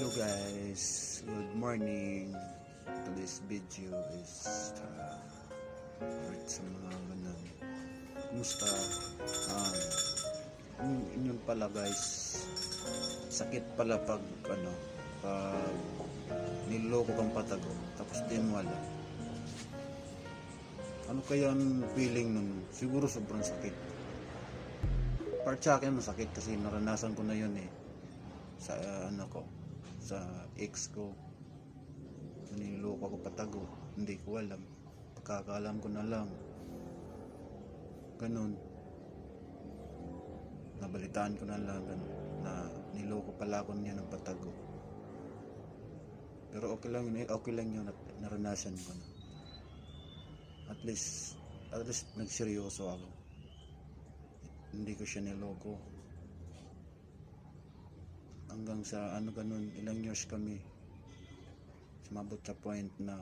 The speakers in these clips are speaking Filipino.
Hello guys, good morning. Today's video is sa mga ganun. Kumusta? Yun pala guys, sakit pala pag pag niloko kang patago tapos din wala. Ano kaya ang feeling nun? Siguro sobrang sakit. Part sa akin masakit kasi naranasan ko na yun sa sa ex ko. Niloko ko patago, hindi ko alam. Pagkakaalam ko na lang ganun, nabalitaan ko na lang ganun, na niloko pala ako niya ng patago. Pero okay lang yun at naranasan ko na. At least nagseryoso ako, hindi ko siya niloko. Hanggang sa ganun, ilang years kami, sumabot sa point na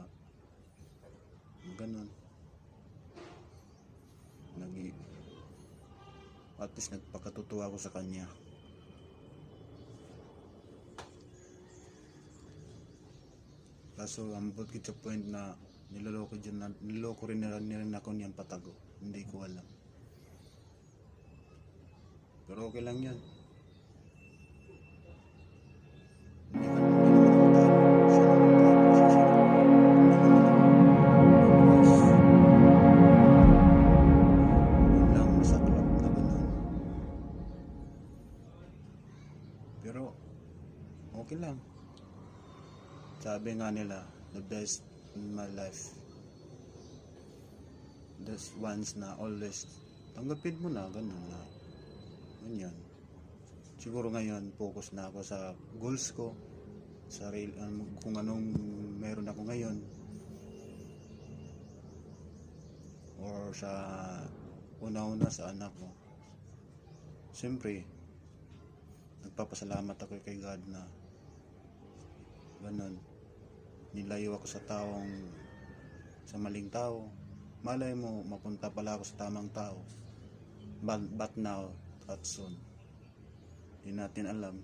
ganun, at least nagpakatutuwa ako sa kanya. Kaso ambot ko sa point na niloko rin ako niyang patago, hindi ko alam. Pero okay lang yan. Pero okay lang. Sabi nga nila, the best in my life, this once na always, tanggapin mo na, ganun na. Ganyan. Siguro ngayon focus na ako sa goals ko, sa kung anong meron ako ngayon, or sa una-una sa anak ko. Siyempre nagpapasalamat ako kay God na ganun, nilayo ako sa maling tao. Malay mo mapunta pala ako sa tamang tao, but now at soon, hindi natin alam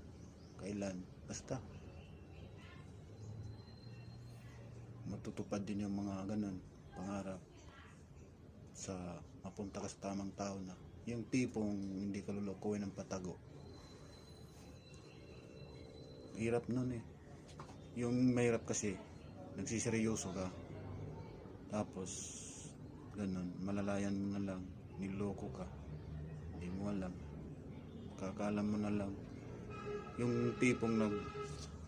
kailan. Basta matutupad din yung mga ganun pangarap, sa mapunta ka sa tamang tao, na yung tipong hindi ka lulukuin ng patago. Hirap nun yung mahirap kasi nagsiseryoso ka, tapos ganun, malalayan mo na lang niloko ka, hindi mo alam, kakaalam mo na lang. Yung tipong